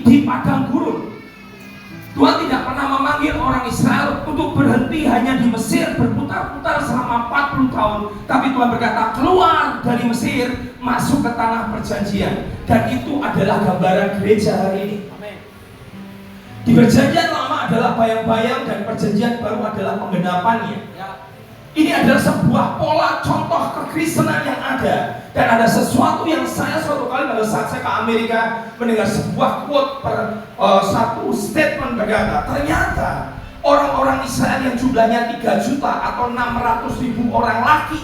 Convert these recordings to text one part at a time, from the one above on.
di padang gurun. Tuhan tidak pernah memanggil orang Israel untuk berhenti hanya di Mesir berputar-putar selama 40 tahun. Tapi Tuhan berkata, keluar dari Mesir, masuk ke tanah perjanjian. Dan itu adalah gambaran gereja hari ini. Di perjanjian lama adalah bayang-bayang, dan perjanjian baru adalah penggenapannya. Ini adalah sebuah pola contoh kekristenan yang ada. Dan ada sesuatu yang saya suatu kali pada saat saya ke Amerika mendengar sebuah quote satu statement berkata, ternyata orang-orang Israel yang jumlahnya 3 juta atau 600.000 orang laki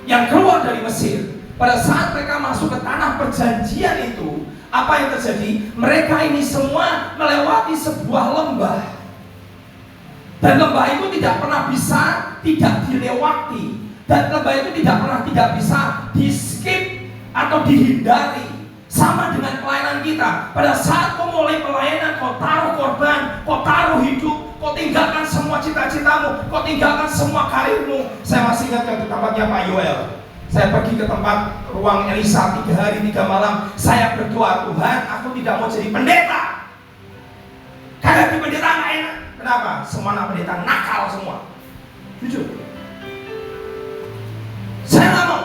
yang keluar dari Mesir, pada saat mereka masuk ke tanah perjanjian itu, apa yang terjadi? Mereka ini semua melewati sebuah lembah. Dan lembah itu tidak pernah bisa tidak dilewati. Dan lembah itu tidak pernah tidak bisa di skip atau dihindari. Sama dengan pelayanan kita. Pada saat kau mulai pelayanan, kau taruh korban, kau taruh hidup, kau tinggalkan semua cita-citamu, kau tinggalkan semua karirmu. Saya masih ingat ke tempatnya Pak Yoel. Saya pergi ke tempat ruang Elisa 3 hari 3 malam. Saya berdoa, Tuhan, aku tidak mau jadi pendeta. Karena di pendeta gak enak. Kenapa? Semua anak pendeta nakal semua. Jujur. Saya gak mau.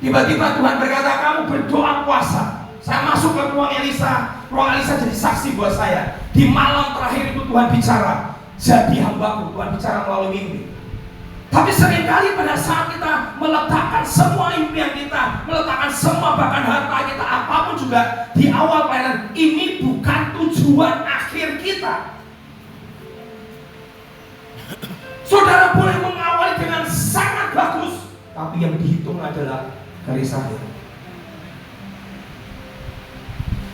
Tiba-tiba Tuhan berkata, kamu berdoa puasa. Saya masuk ke ruang Elisa. Ruang Elisa jadi saksi buat saya. Di malam terakhir itu Tuhan bicara. Jadi hambaku, Tuhan bicara melalui mimpi. Tapi seringkali pada saat kita meletakkan semua impian kita, meletakkan semua bahkan harta kita, apapun juga di awal pelayanan, ini bukan tujuan akhir kita. Saudara boleh mengawali dengan sangat bagus, tapi yang dihitung adalah garis akhir.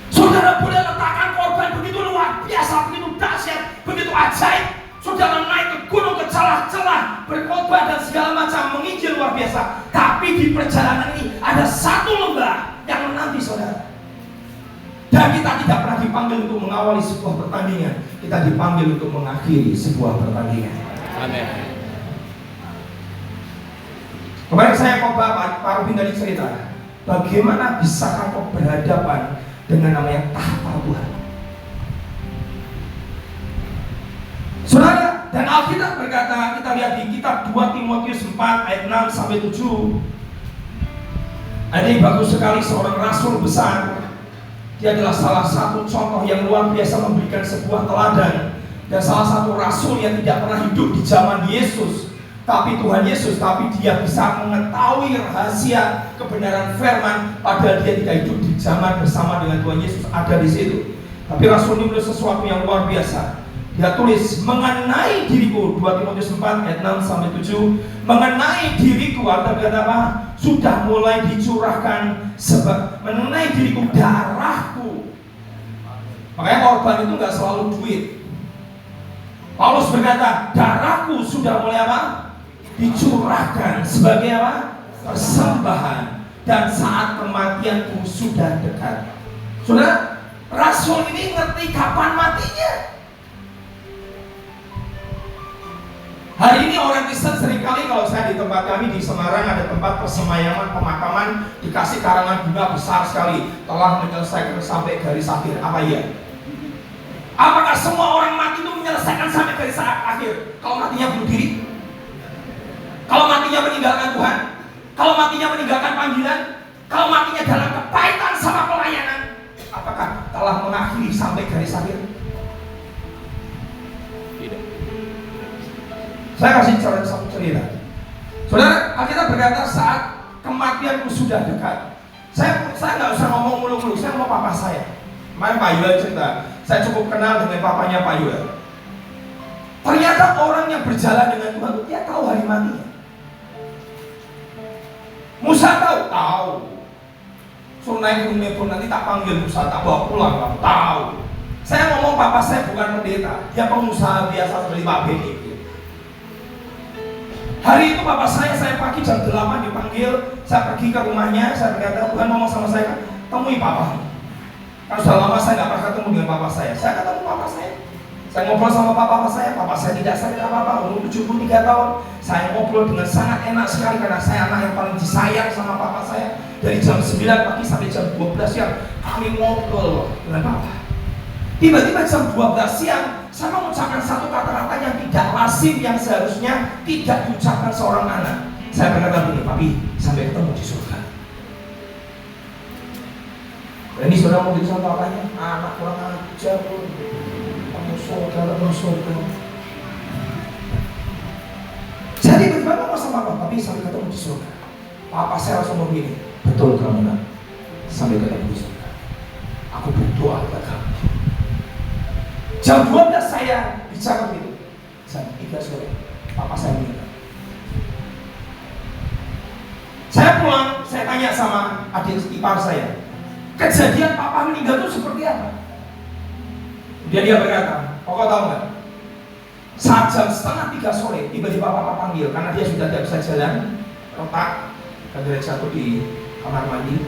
Saudara boleh letakkan korban begitu luar biasa, begitu dahsyat, begitu ajaib. Saudara naik ke gunung, ke celah-celah, berkorban dan segala macam, menginjil luar biasa. Tapi di perjalanan ini ada satu lembah yang menanti saudara. Dan kita tidak pernah dipanggil untuk mengawali sebuah pertandingan. Kita dipanggil untuk mengakhiri sebuah pertandingan. Amin. Kemarin saya khotbah, Pak Rubin tadi cerita, bagaimana bisakah kau berhadapan dengan namanya tahta Tuhan. Saudara, dan Alkitab berkata, kita lihat di kitab 2 Timotius 4 ayat 6 sampai 7. Ada yang bagus sekali, seorang rasul besar. Dia adalah salah satu contoh yang luar biasa memberikan sebuah teladan. Dan salah satu rasul yang tidak pernah hidup di zaman Yesus, tapi Tuhan Yesus, tapi dia bisa mengetahui rahasia kebenaran firman, padahal dia tidak hidup di zaman bersama dengan Tuhan Yesus ada di situ. Tapi rasul ini menulis sesuatu yang luar biasa. Dia tulis mengenai diriku, 2 Timotius 4 ayat 6 sampai 7. Mengenai diriku, atau kata apa? Sudah mulai dicurahkan sebab mengenai diriku darahku. Makanya korban itu nggak selalu duit. Paulus berkata, darahku sudah mulai apa? Dicurahkan sebagai apa? Persembahan, dan saat kematianku sudah dekat. Saudara, rasul ini ngerti kapan matinya. Hari ini orang Kristen seringkali, kalau saya di tempat kami di Semarang ada tempat persemayaman pemakaman, dikasih karangan bunga besar sekali, telah menyelesaikan sampai garis akhir. Apa iya? Apakah semua orang mati itu menyelesaikan sampai garis akhir? Kalau matinya bunuh diri? Kalau matinya meninggalkan Tuhan? Kalau matinya meninggalkan panggilan? Kalau matinya dalam kepahitan sama pelayanan? Apakah telah mengakhiri sampai garis akhir? Saya kasih satu cerita. Saudara, Alkitab berkata saat kematianku sudah dekat. Saya nggak usah ngomong mulu-mulu, saya mau papa saya. Kemarin Pak Yuel cerita, saya cukup kenal dengan papanya Pak Yuel. Ternyata orang yang berjalan dengan Tuhan, dia tahu hari matinya. Musa tahu. Suruh naik gunung pun nanti tak panggil Musa, tak bawa pulang, tahu. Saya ngomong papa saya bukan pendeta, dia pengusaha biasa seperti Pak Beni. Hari itu papa saya pagi jam 8 dipanggil, saya pergi ke rumahnya, saya berkata, Tuhan ngomong sama saya, temui papa. Kan sudah lama saya nggak pernah ketemu dengan papa saya ketemu papa saya. Saya ngobrol sama papa saya tidak sakit apa-apa, umur 73 tahun. Saya ngobrol dengan sangat enak sekali karena saya anak yang paling disayang sama papa saya. Dari jam 9 pagi sampai jam 12 siang kami ngobrol dengan Papa. Tiba-tiba jam 12 siang saya mengucapkan satu kata-kata yang tidak lazim, yang seharusnya tidak diucapkan seorang anak. Saya berkata begini, Papi, sampai ketemu di surga. Dan ini saudara mau gitu sama papanya, anak kurang ajar, kamu surga. Jadi bagaimana ngomong sama Papa, Papi sampai ketemu di surga. Papa saya langsung ngomong begini, betul kamu nak, sampai ketemu di surga. Aku berdoa kepada kamu. Jam 12 saya bicara begitu. Jam 3 sore, Papa saya meninggal. Saya pulang, saya tanya sama adik ipar saya, kejadian Papa meninggal itu seperti apa? Dia berkata, Papa tahu nggak? Saat jam setengah 3 sore, tiba-tiba Papa panggil karena dia sudah tidak bisa jalan, retak, karena jatuh di kamar mandi.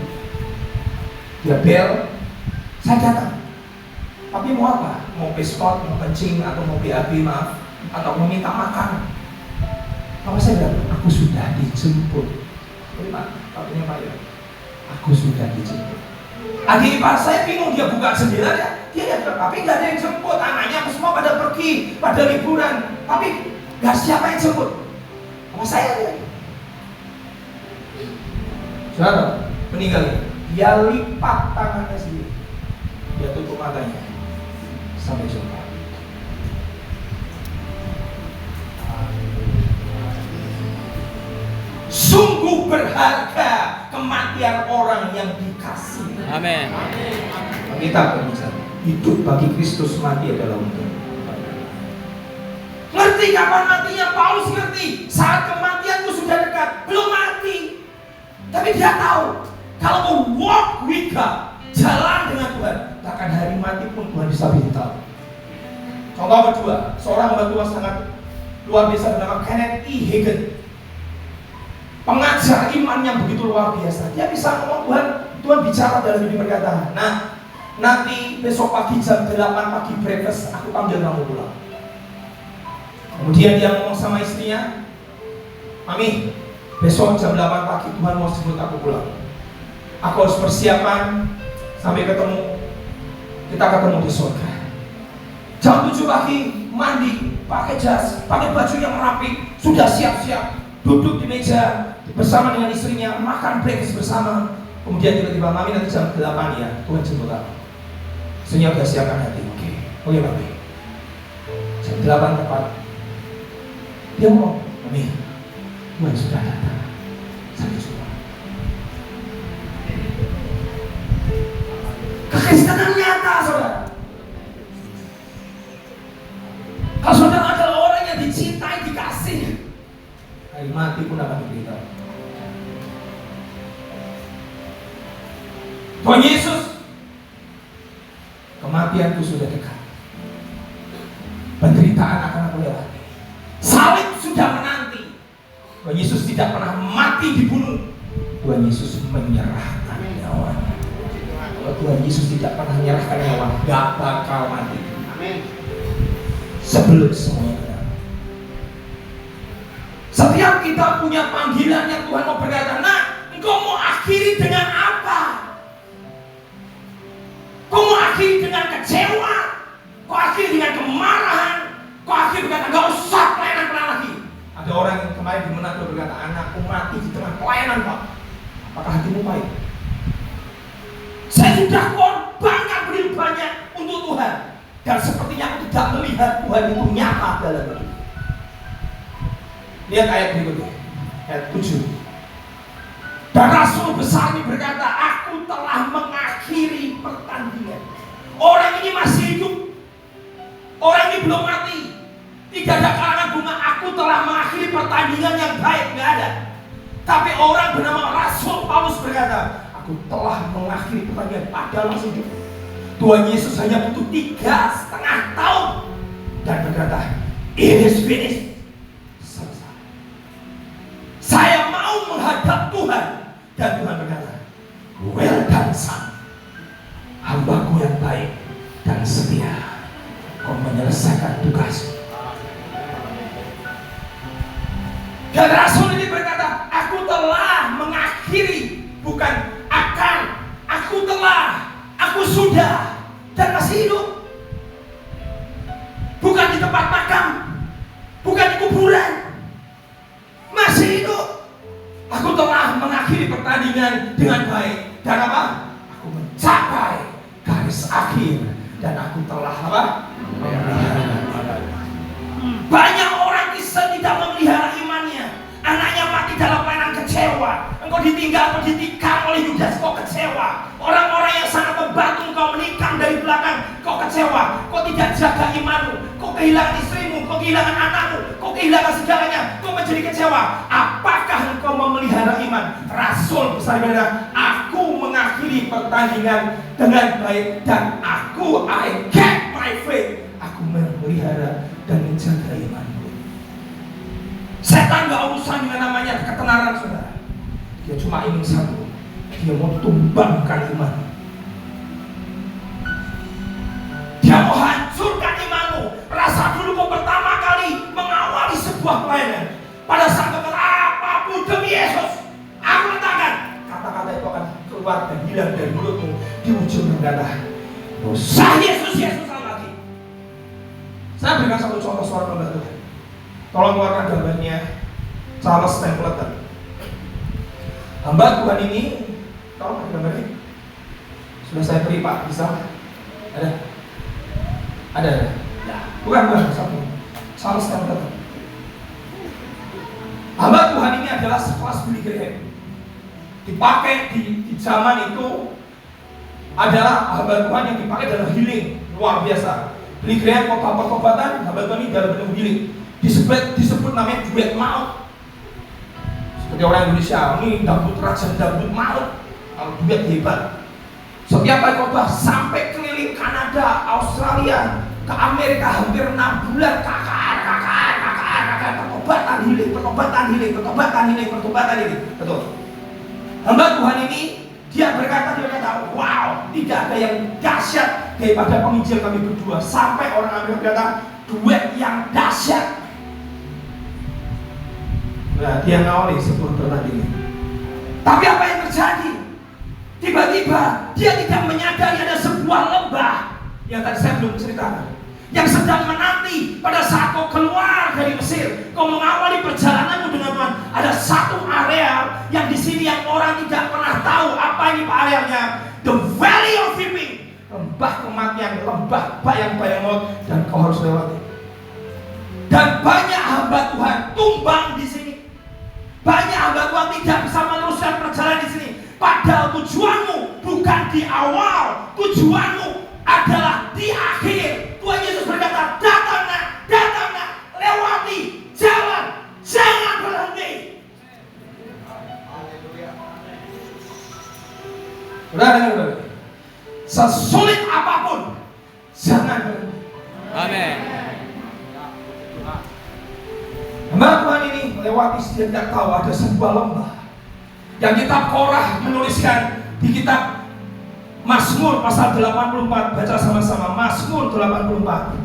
Dia bel, saya datang. Tapi mau apa? Mau peskot, mau kencing, atau mau BAB, maaf, atau mau minta makan. Papa saya bilang, aku sudah dijemput. Jadi Pak, katanya Pak ya, aku sudah dijemput. Adik ipar saya bingung, dia buka jendela ya, dia lihat, tapi nggak ada yang jemput. Anaknya aku semua pada pergi, pada liburan, tapi nggak siapa yang jemput. Sama saya lihat. Saudara, meninggal. Dia lipat tangannya sendiri, dia tutup matanya. Sampai jumpa. Sungguh berharga kematian orang yang dikasih. Amin. Kita berbicara, hidup bagi Kristus, mati adalah untuk. Ngerti kapan matinya? Paulus ngerti saat kematianku sudah dekat, belum mati. Tapi dia tahu kalau mau walk with God, jalan dengan Tuhan, bahkan hari mati pun Tuhan bisa beritahu. Contoh kedua, seorang hamba Tuhan sangat luar biasa bernama Kenneth E. Hagin, pengajar iman yang begitu luar biasa. Dia bisa ngomong Tuhan bicara dalam hidup berkata, nah nanti besok pagi jam 8 pagi breakfast aku panggil kamu pulang. Kemudian dia ngomong sama istrinya, Mami, besok jam 8 pagi Tuhan mau sebut aku pulang. Aku harus persiapan sampai ketemu, kita ketemu di surga. Jam 7 pagi mandi, pakai jas, pakai baju yang rapi, sudah siap-siap, duduk di meja bersama dengan istrinya, makan breakfast bersama. Kemudian tiba-tiba, Mami nanti jam 8 ya, Tuhan jemput aku. Istrinya sudah siapkan hati, oke Mami. Jam 8 tepat, dia ngomong, Mami, Tuhan sudah datang. Sampai jumpa. Kekristenan nyata, saudara. Kalau saudara adalah orang yang dicintai, dikasih, hari mati pun akan diberitahu. Tuhan Yesus, kematianku sudah dekat, penderitaan akan aku lewati, salib sudah menanti. Tuhan Yesus tidak pernah mati dibunuh. Tuhan Yesus menyerahkan nyawanya. Kalau Tuhan Yesus tidak pernah menyerahkan nyawa, gak bakal mati. Amin. Sebelum semuanya benar. Setiap kita punya panggilan yang Tuhan mau berkata, nah, engkau mau akhiri dengan apa? Kau mau akhiri dengan kecewa? Kau akhiri dengan kemarahan? Kau akhiri berkata, gak usah pelayanan lagi. Ada orang yang kemarin di Manado berkata, anakku mati di tengah pelayanan, Pak. Apakah hatimu baik? Saya sudah korbankan begitu banyak untuk Tuhan, dan sepertinya aku tidak melihat Tuhan itu nyata dalam hidup. Lihat ayat berikutnya, ayat 7. Dan Rasul besar ini berkata, aku telah mengakhiri pertandingan. Orang ini masih hidup, orang ini belum mati. Tidak ada karangan bunga, aku telah mengakhiri pertandingan yang baik, nggak ada. Tapi orang bernama Rasul Paulus berkata, aku telah mengakhiri pertandingan, padahal masih hidup. Tuhan Yesus hanya butuh 3,5 tahun dan berkata, it is finished. Selesai. Saya mau menghadap Tuhan, dan Tuhan berkata, well done son, hambaku yang baik dan setia, kau menyelesaikan tugas. Dan Rasul ini berkata, aku telah mengakhiri, bukan sudah dan masih hidup. Bukan di tempat makam, bukan di kuburan, masih hidup. Aku telah mengakhiri pertandingan dengan baik. Dan apa? Aku mencapai garis akhir. Dan aku telah apa? Banyak orang Kristen tidak memelihara imannya. Anaknya mati dalam pelayanan, kecewa. Engkau ditinggal, engkau ditikam oleh Yudas, kau kecewa. Orang-orang yang sangat membantu engkau menikam dari belakang, kau kecewa. Kau tidak jaga imanmu, kau kehilangan istrimu, kau kehilangan anakmu, kau kehilangan segalanya, kau menjadi kecewa. Apakah engkau memelihara iman? Rasul besar benar, aku mengakhiri pertandingan dengan baik dan aku I kept my faith. Aku memelihara dan menjaga imanku. Setan gak urusan dengan namanya ketenaran, saudara. Dia cuma ingin satu, dia mau tumbangkan iman. Dia mau hancurkan imanmu. Rasa dulu kau pertama kali mengawali sebuah pelayanan, pada saat kau kata apapun demi Yesus, aku letakkan, kata-kata itu akan keluar dan hilang dari mulutmu. Di ujung berkata, dosa Yesus, Yesus lagi. Saya berikan satu contoh suara pembantu. Tolong keluarkan gambarnya Charles Templeton. Hamba Tuhan ini, tolong gambarnya. Sudah saya beri Pak, bisa? Ada? Ada? Bukan satu. Charles Templeton. Hamba Tuhan ini adalah sekelas Billy Graham. Dipakai di zaman itu adalah hamba Tuhan yang dipakai dalam healing luar biasa. Billy Graham kota pertobatan, hamba Tuhan ini dalam bentuk healing. Disebut namanya duet maut. Seperti orang Indonesia, ini dangdut raja, dangdut maut. Kalau duet hebat. Setiap kali khotbah sampai keliling Kanada, Australia, ke Amerika hampir 6 bulan. Kakak, pertobatan healing. Betul. Hamba Tuhan ini dia berkata, wow, tidak ada yang dahsyat daripada penginjil kami berdua. Sampai orang Amerika berkata, duet yang dahsyat. Nah, dia ngawali sebuah pertandingan. Tapi apa yang terjadi? Tiba-tiba dia tidak menyadari ada sebuah lembah yang tadi saya belum ceritakan, yang sedang menanti pada saat kau keluar dari Mesir, kau mengawali perjalananmu dengan Tuhan. Ada satu area yang di sini yang orang tidak pernah tahu apa ini Pak areanya. The Valley of Weeping, lembah kematian, lembah bayang-bayang maut, dan kau harus lewati. Dan banyak hamba Tuhan tumbang di sini. Banyak hamba Tuhan tidak bisa meneruskan perjalanan di sini. Padahal tujuanmu bukan di awal, tujuanmu adalah di akhir. Tuhan Yesus berkata, datanglah, lewati jalan, jangan berhenti. Benar. Sesulit apapun, jangan berhenti. Amin. Hamba Tuhan ini melewati, dia tidak tahu ada sebuah lembah. Yang kitab Korah menuliskan di kitab Mazmur pasal 84, baca sama-sama Mazmur 84.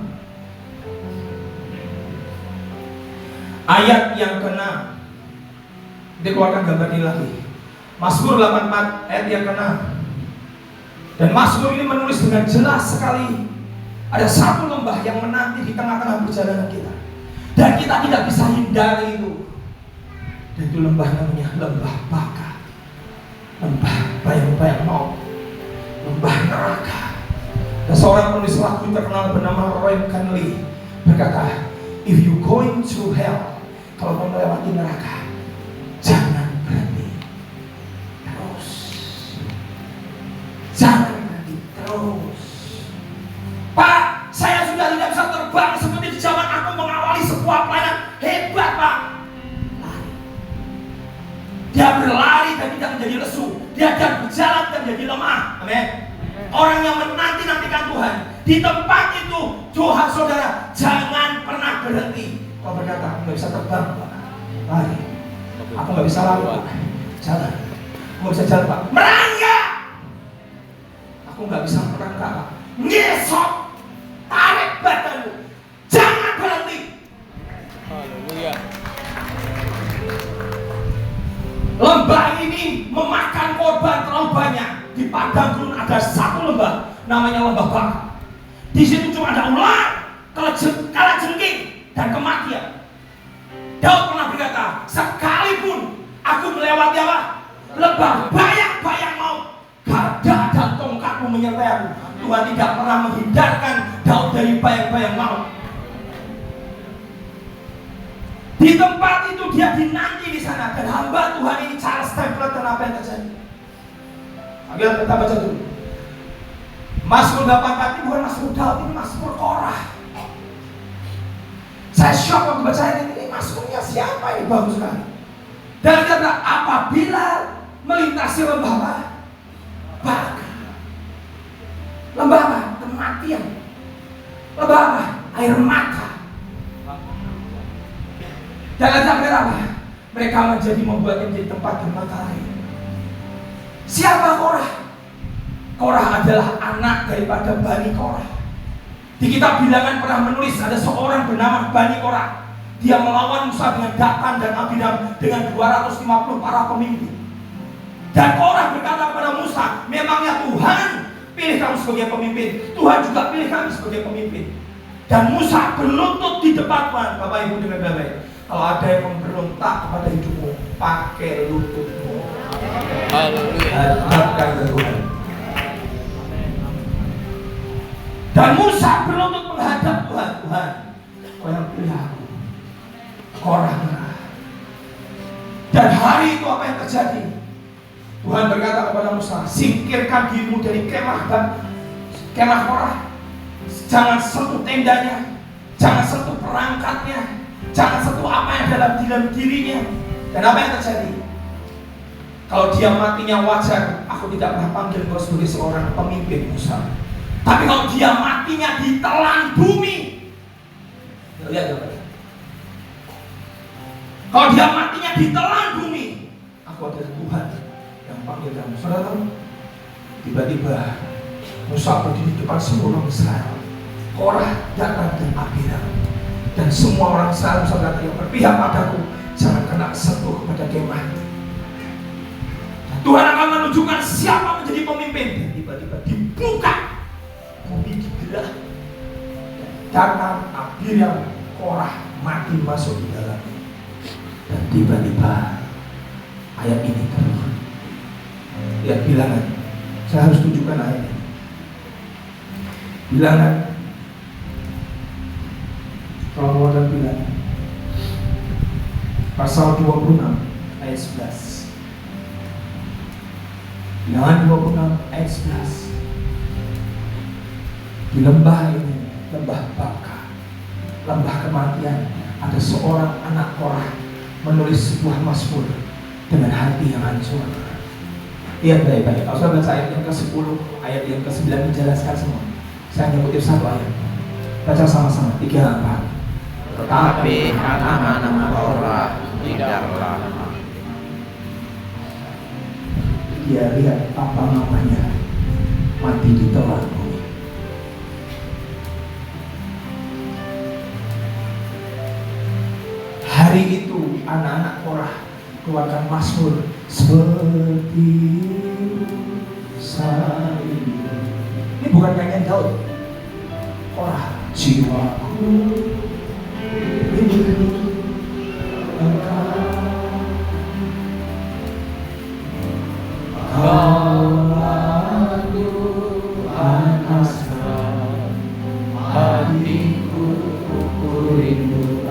Ayat yang ke-6. Dikeluarkan gambar ini lagi. Mazmur 84 ayat yang ke-6. Dan Mazmur ini menulis dengan jelas sekali, ada satu lembah yang menanti di tengah-tengah perjalanan kita. Dan kita tidak bisa hindari itu. Dan itu lembah namanya lembah baka, lembah bayang-bayang maut, lembah neraka. Dan seorang penulis lagu terkenal bernama Roy Conley berkata, if you going through hell, kalau mau melewati neraka, jangan berhenti terus. Jangan berhenti terus. Pak, saya sudah tidak bisa terbang seperti di zaman aku mengawali sebuah pelayanan. Hebat Pak. Lari. Dia berlari dan tidak menjadi lesu. Dia akan berjalan dan menjadi lemah. Amin. Orang yang menanti-nantikan Tuhan di tempat itu, Tuhan saudara, jangan pernah berhenti. Kau berkata, aku gak bisa terbang Pak. Lari. Aku gak bisa lari Pak. Jalan. Aku gak bisa jalan Pak. Merangkak. Aku gak bisa merangkak Pak. Ngesot. Tarik badanmu, jangan berhenti. Haleluya. Lembah ini memakan korban terlalu banyak. Di padang gurun ada satu lembah, lembah baka. Di situ cuma ada ular, kalajengking, dan kematian. Daud pernah berkata, sekalipun aku melewati apa? Lembah bayang-bayang maut, gada dan tongkatmu menyertai aku. Tuhan tidak pernah menghindarkan Daud dari bayang-bayang maut. Di tempat itu dia dinanti di sana, dan hamba Tuhan ini Charles Stapleton, apa yang terjadi? Ambil kita baca dulu. Mazmur 84 ini bukan Mazmur Daud, ini Mazmur Korah. Saya shock waktu baca ini Mazmurnya siapa ini, bagus sekali. Dan kata apabila melintasi lembah baka, lembah apa? Kematian. Lembah apa? Air mata. Dan kata apa? Mereka membuatnya menjadi tempat bermata air. Siapa Korah? Korah adalah anak daripada Bani Korah. Di kitab Bilangan pernah menulis ada seorang bernama Bani Korah. Dia melawan Musa dengan Datan dan Abiram dengan 250 para pemimpin. Dan Korah berkata kepada Musa, memangnya Tuhan pilih kamu sebagai pemimpin, Tuhan juga pilih kami sebagai pemimpin. Dan Musa berlutut di depan Tuhan. Bapak Ibu dengar baik-baik. Kalau ada yang memberontak kepada hidupmu, pakai lututmu. Hadapkan Tuhan. Dan Musa berlutut menghadap Tuhan. Tuhan, Kau yang pilih aku. Korah marah. Dan hari itu apa yang terjadi? Tuhan berkata kepada Musa, singkirkan dirimu dari kemah Korah. Jangan sentuh tendanya, jangan sentuh perangkatnya, jangan sentuh apa yang dalam dirinya. Dan apa yang terjadi? Kalau dia matinya wajar, aku tidak pernah panggil kau sebagai seorang pemimpin Musa. Tapi kalau dia matinya ditelan bumi, lihat ya, kalau dia matinya ditelan bumi, aku adalah Tuhan yang panggil kamu. Saudara tahu? Tiba-tiba Musa berdiri di depan semua orang Israel. Korah, Datan dan Abiram, dan semua orang Israel yang berpihak padaku, jangan kena sentuh kepada kemah. Tuhan akan menunjukkan siapa menjadi pemimpin. Dan tiba-tiba dibuka, bumi digerak, Datan, Abiram, Korah mati masuk di dalamnya. Dan tiba-tiba ayat ini turun. Lihat Bilangan. Saya harus tunjukkan ayat ini. Bilangan. Kalau mau ada Bilangan. Pasal 26 ayat 11. Bilangan 26 ayat 11. Di lembah ini, lembah baka, lembah kematian, ada seorang anak Korah menulis sebuah mazmur dengan hati yang hancur. Lihat baik-baik. Kalau saya baca ayat yang ke-10, ayat yang ke-9 menjelaskan semua. Saya hanya kutip satu ayat. Baca sama-sama, 3, 4. Tetapi anak-anak Korah tidaklah. Dia lihat apa namanya mati di telan bumi. Hari itu anak-anak Korah keluarkan mazmur seperti saya. Ini bukan nyanyian Daud. Korah, jiwaku rindu Engkau, Kaulah Tuhan asal hatiku rindu.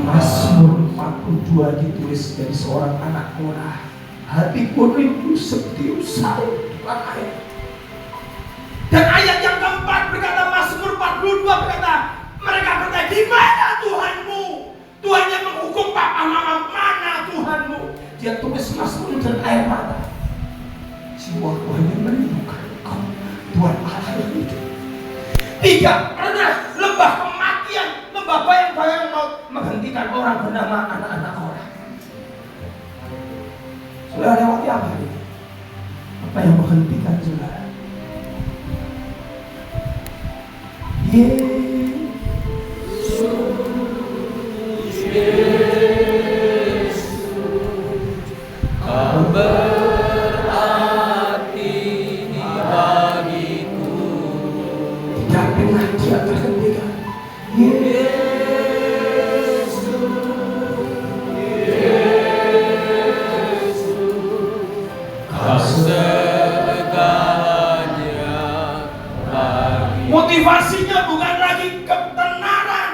Mazmur 42 ditulis dari seorang anak Korah. Hatiku rindu seperti Saul. Ayat. Dan ayat yang keempat berkata, Mazmur 42 berkata, mereka bertanya, di mana Tuhanmu? Tuhan yang menghukum papa mama, mana Tuhanmu? Dia tulis Mazmur dan air mata. Jiwaku hanya merindukan Engkau, Tuhan Allah yang hidup. Tidak pernah lembah kematian, lembah bayang-bayang maut menghentikan orang bernama anak-anak Korah. Sudah lewati apa ini? Apa yang menghentikan saudara? Kau berarti tidak terhentikan. Motivasinya bukan lagi ketenaran,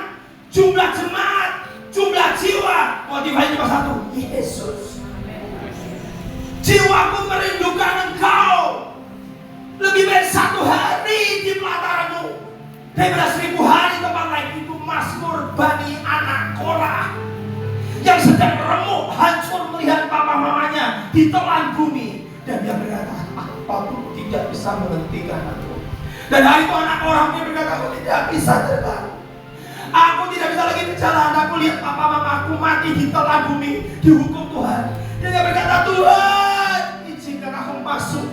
jumlah jemaat, jumlah jiwa. Motivasinya cuma satu, Yesus. Jiwaku merindukan Engkau. Lebih baik 1 hari di pelataranmu daripada 1000 hari tempat lain. Itu Mazmur Bani anak Korah yang sedang remuk hancur melihat papa mamanya ditelan bumi, dan dia berkata, apapun tidak bisa menghentikan aku. Dan hari itu anak orang ini berkata, aku tidak bisa terbang, aku tidak bisa lagi berjalan. Aku lihat papa mamaku mati ditelan bumi, dihukum Tuhan. Dan dia berkata, Tuhan, izinkan aku masuk.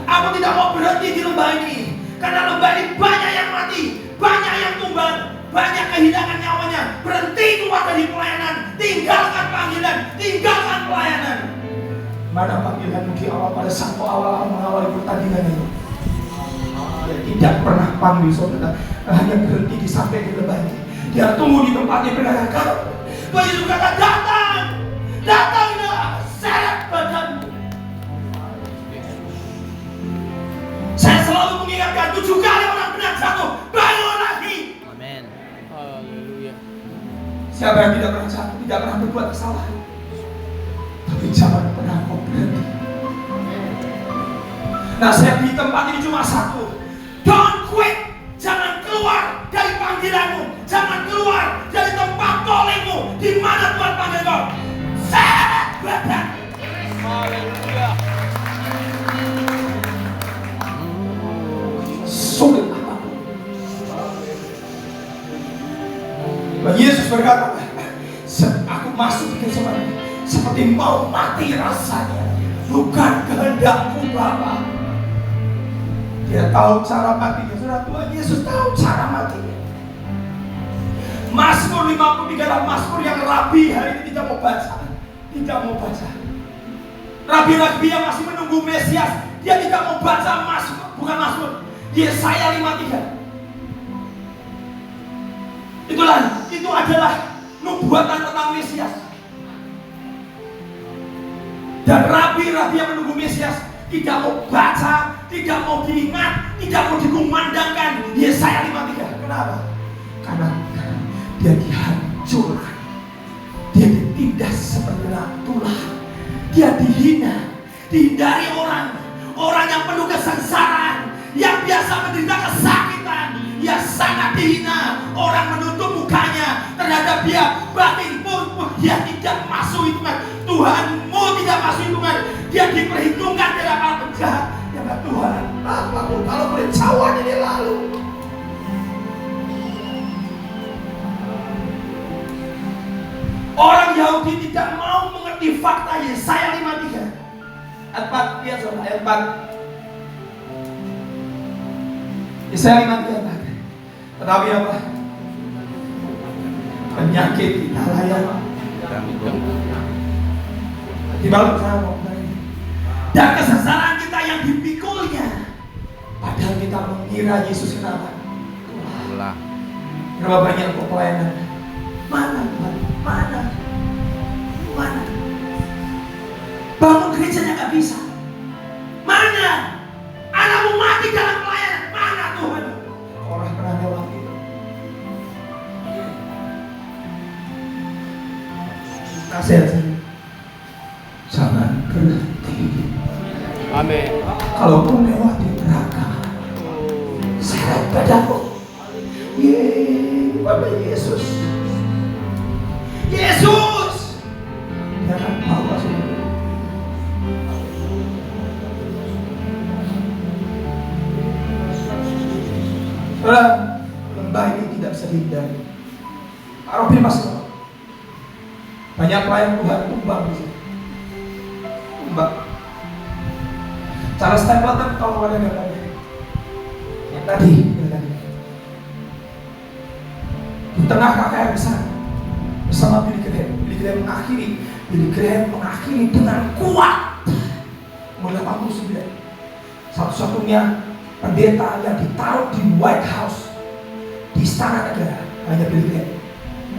Aku tidak mau berhenti di lembah ini, karena lembah ini banyak yang mati, banyak yang tumbang, banyak kehilangan nyawanya. Berhenti keluar dari pelayanan, tinggalkan panggilan, tinggalkan pelayanan. Mana panggilanmu di awal pada saat awal mengawali pertandingan itu? Dia tidak pernah panggil saudara, hanya berhenti di sampai di lembah ini. Dia tunggu di tempatnya berkata, Tuhan Yesus kata, datang, datanglah, seret badanmu. Saya selalu mengingatkan 7 kali orang benar jatuh, bangun lagi. Amin. Haleluya. Siapa yang tidak pernah jatuh, tidak pernah berbuat kesalahan, tapi jangan pernah mau berhenti. Nasihat di tempat ini cuma satu, don't quit. Jangan keluar dari panggilanmu, jangan keluar dari tempat callingmu. Di mana Tuhan panggil kau, seret badan. Haleluya. Sulit apapun. Yesus berkata, aku masuk ke sana seperti mau mati rasanya, bukan kehendakku Bapa. Dia tahu cara matinya. Saudara, Tuhan Yesus tahu cara matinya. Mazmur 53 adalah Mazmur yang Rabi hari ini tidak mau baca. Tidak mau baca. Rabi-rabi yang masih menunggu Mesias, dia tidak mau baca Mazmur, bukan Mazmur, Yesaya 53. Itu adalah nubuatan tentang Mesias. Dan rabi-rabi yang menunggu Mesias tidak mau baca, tidak mau diingat, tidak mau dikumandangkan Yesaya 53. Kenapa? Karena dia dihancurkan, dia ditindas seperti tulah, dia dihina, dihindari orang yang penuh kesengsaraan, yang biasa menderita kesakitan, yang sangat dihina. Orang menutup mukanya terhadap dia, bahkan pun dia tidak masuk hitungan. Tuhanmu tidak masuk hitungan. Dia diperhitungkan dari para penjahat. Ya Tuhan, apaku kalau perencawan ini lalu. Orang Yahudi tidak mau mengerti fakta Yesaya 53. Ayat 4, lihat saudara, ayat 4. Yesaya 53. Tetapi apa? Penyakit kita layak. Di dalam saya mau dan kesesaran kita yang dipikulnya. Padahal kita mengira Yesus kenapa? Allah. Berapa banyak pelayanan? Mana Tuhan? Mana? Bangun gerejanya gak bisa. Mana? Anakmu mati dalam pelayanan. Mana Tuhan? Orang pernah lewat itu. Nasihat saya, jangan berhenti. Amin. Kalau kau lewati neraka, seret badanmu. Bapak Yesus. Yesus. Dia akan bawa semua. Lembah ini tidak bisa dihindari. Pak Robi masuk. Banyak pelayan Tuhan tumbang di sini. Tumbang. Charles Stapleton kalau ada yang tadi. Di tengah KKR besar bersama Billy Graham mengakhiri dengan kuat umur 89. Satu-satunya pendeta yang ditaruh di White House istana negara hanya Billy Graham.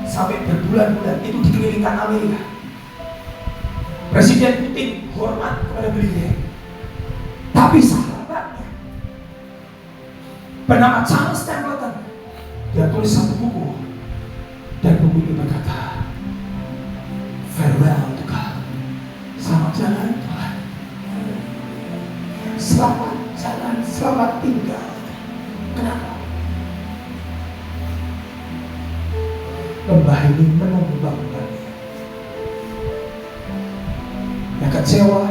Sampai berbulan-bulan itu dikelilingkan Amerika. Presiden Putin hormat kepada Billy Graham. Tapi sahabatnya bernama Charles Stapleton, dia tulis satu buku, dan buku itu berkata, farewell to God. Selamat jalan Tuhan. Selamat jalan, selamat tinggal. Kenapa? Lembah ini menunggu bangunannya. Yang kecewa,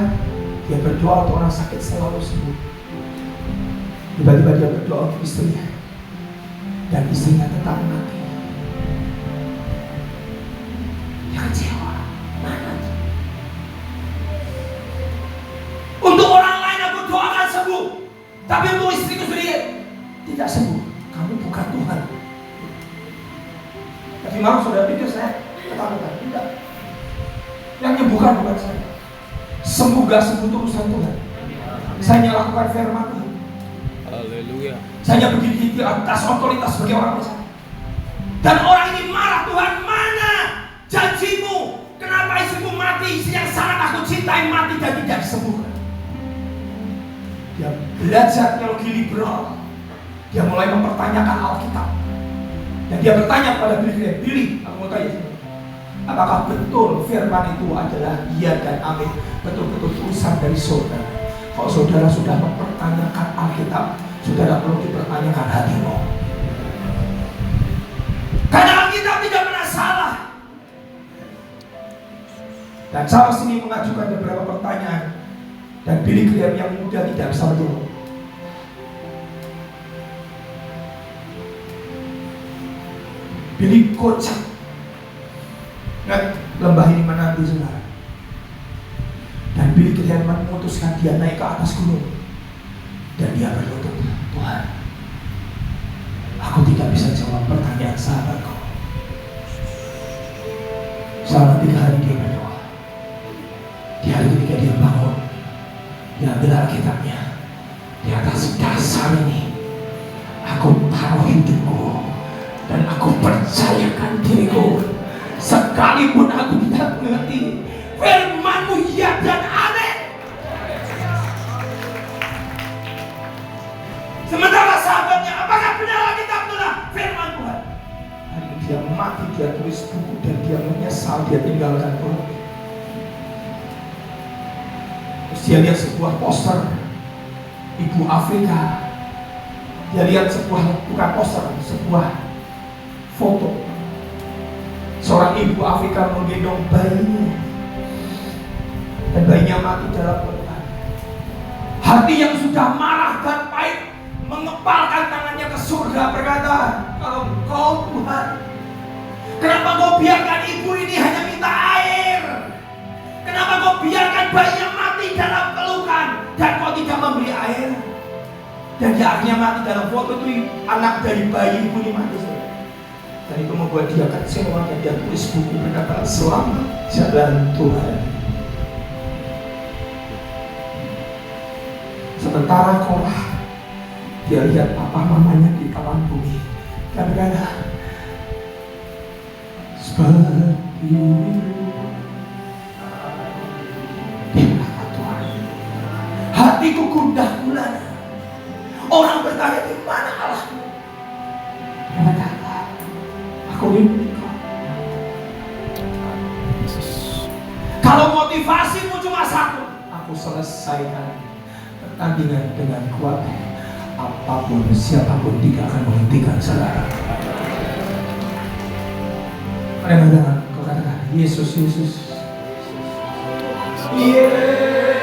dia berdoa untuk orang sakit selalu sembuh. Tiba-tiba dia berdoa untuk istrinya, dan istrinya tetap mati. Dia kecewa. Mana? Untuk orang lain aku doakan sembuh, tapi untuk istriku sendiri tidak sembuh. Kamu bukan Tuhan. Tapi malah saudara pikir saya ketakutan? Tidak. Yang nyembuhkan bukan saya. Sembuh gak sembuh itu urusan Tuhan. Saya hanya lakukan firman Tuhan. Haleluya. Saya hanya berdiri di atas otoritas sebagai orang besar. Dan orang ini marah, Tuhan, mana janjimu? Kenapa istrimu mati? Istri yang sangat aku cintai mati dan tidak disembuhkan. Dia belajar teologi liberal. Dia mulai mempertanyakan Alkitab. Dan dia bertanya kepada Billy Graham, Billy, aku mau tanya, apakah betul firman itu adalah iya dan amin, betul-betul tulisan dari saudara? Kalau saudara sudah mempertanyakan Alkitab, saudara perlu dipertanyakan hatimu. Karena Alkitab tidak pernah salah. Dan Charles ini mengajukan beberapa pertanyaan, dan Billy Graham yang muda tidak bisa menjawab. Billy kocak. Lembah ini menanti saudara. Dan Billy Graham memutuskan dia naik ke atas gunung. Dan dia berlutut, Tuhan, aku tidak bisa jawab pertanyaan sahabatku. Selama 3 hari dia berdoa. Di hari ketiga dia bangun. Dia ambil Alkitabnya. Di atas dasar ini aku taruh hidupku, dan aku percayakan diriku, sekalipun aku tidak mengerti firman-Mu ya dan amin. Sementara sahabatnya, apakah benar Alkitab itulah firman Tuhan? Hari ini dia mati, dia tulis buku, dan dia menyesal dia tinggalkan Tuhan. Terus dia lihat sebuah poster ibu Afrika. Dia lihat bukan poster, sebuah foto seorang ibu Afrika menggendong bayinya, dan bayinya mati dalam pelukan. Hati yang sudah marah dan pahit mengepalkan tangannya ke surga, berkata, kalau Kau Tuhan, kenapa Kau biarkan ibu ini hanya minta air? Kenapa Kau biarkan bayinya mati dalam pelukan dan Kau tidak memberi air? Dan dia akhirnya mati dalam foto itu. Anak dari bayi ibu ini mati. Dan itu membuat dia kecewa, dan dia tulis buku berkata, selamat jalan Tuhan. Sementara Korah, dia lihat papa mamanya di telan bumi, dan berkata, seperti dia berkata, Tuhan, hatiku gundah gulana. Orang bertanya, di mana Allahmu? Dia berkata, aku rindu Kau. Kalau motivasimu cuma satu, aku selesaikan pertandingan dengan kuat. Apapun, siapapun tidak akan menghentikan saudara. Kadang-kadang kau katakan, Yesus, Yesus, Yesus.